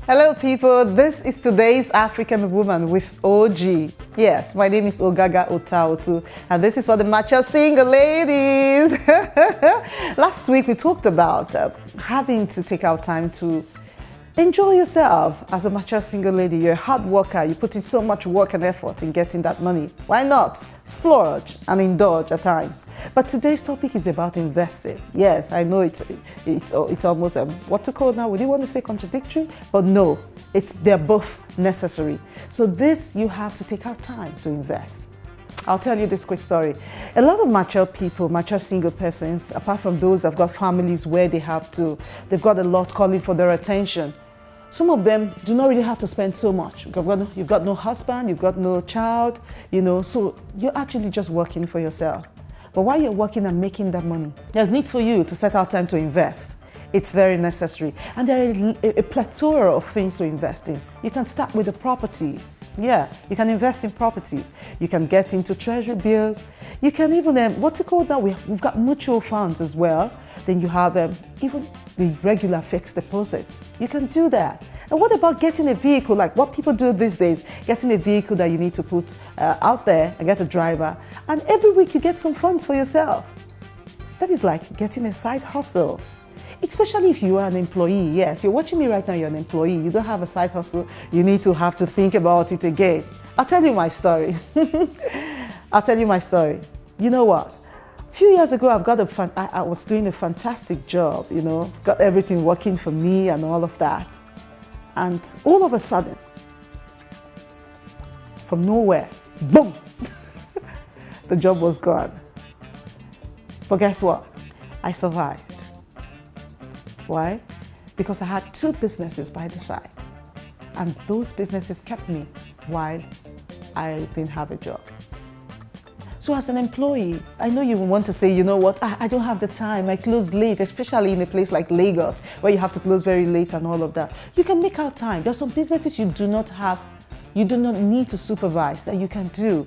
Hello people, this is today's African Woman with OG. Yes, my name is Ogaga Otaotu and this is for the mature single ladies. Last week we talked about having to take our time to enjoy yourself as a mature single lady. You're a hard worker, you put in so much work and effort in getting that money. Why not splurge and indulge at times? But today's topic is about investing. Yes, I know it's almost what to call now, would you want to say contradictory? But no, they're both necessary. So this, you have to take out time to invest. I'll tell you this quick story. A lot of mature people, mature single persons, apart from those that have got families where they've got a lot calling for their attention. Some of them do not really have to spend so much. You've got no husband, you've got no child, so you're actually just working for yourself. But while you're working and making that money, there's need for you to set out time to invest. It's very necessary. And there are a plethora of things to invest in. You can start with the properties. Yeah, you can invest in properties. You can get into treasury bills. You can even, we've got mutual funds as well. Then you have even the regular fixed deposit. You can do that. And what about getting a vehicle, like what people do these days, getting a vehicle that you need to put out there and get a driver. And every week you get some funds for yourself. That is like getting a side hustle. Especially if you are an employee. Yes, you're watching me right now, you're an employee, you don't have a side hustle, you need to have to think about it again. I'll tell you my story. I'll tell you my story. You know what? A few years ago, I was doing a fantastic job, got everything working for me and all of that. And all of a sudden, from nowhere, boom, the job was gone. But guess what? I survived. Why? Because I had two businesses by the side. And those businesses kept me while I didn't have a job. So as an employee, I know you want to say, you know what, I don't have the time, I close late, especially in a place like Lagos, where you have to close very late and all of that. You can make out time. There are some businesses you do not need to supervise that you can do.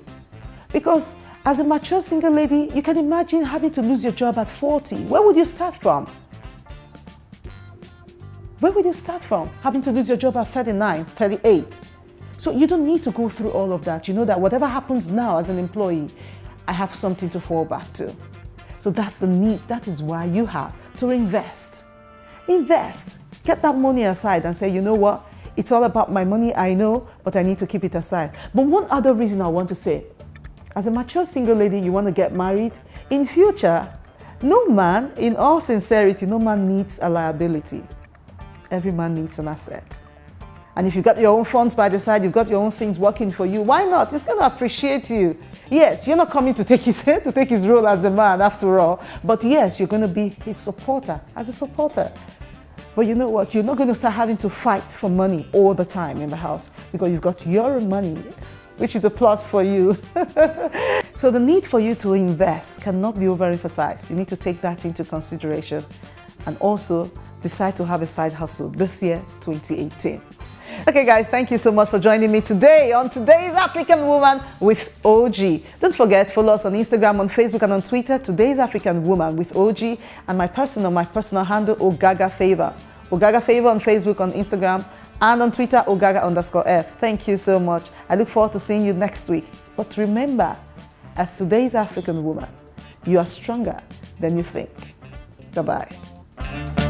Because as a mature single lady, you can imagine having to lose your job at 40. Where would you start from? Where would you start from? Having to lose your job at 39, 38. So you don't need to go through all of that. You know that whatever happens now as an employee, I have something to fall back to. So that's the need. That is why you have to invest. Invest. Get that money aside and say, you know what? It's all about my money, I know, but I need to keep it aside. But one other reason I want to say, as a mature single lady, you want to get married, in future, no man, in all sincerity, no man needs a liability. Every man needs an asset. And if you've got your own funds by the side, you've got your own things working for you, why not? It's going to appreciate you. Yes, you're not coming to take his role as a man after all, but yes, you're going to be his supporter, as a supporter. But you know what? You're not going to start having to fight for money all the time in the house because you've got your own money, which is a plus for you. So the need for you to invest cannot be overemphasized. You need to take that into consideration and also decide to have a side hustle this year, 2018. Okay guys, thank you so much for joining me today on Today's African Woman with OG. Don't forget, follow us on Instagram, on Facebook and on Twitter, Today's African Woman with OG, and my personal handle, Ogaga Favor. Ogaga Favor on Facebook, on Instagram, and on Twitter, Ogaga_F. Thank you so much. I look forward to seeing you next week. But remember, as Today's African Woman, you are stronger than you think. Bye-bye.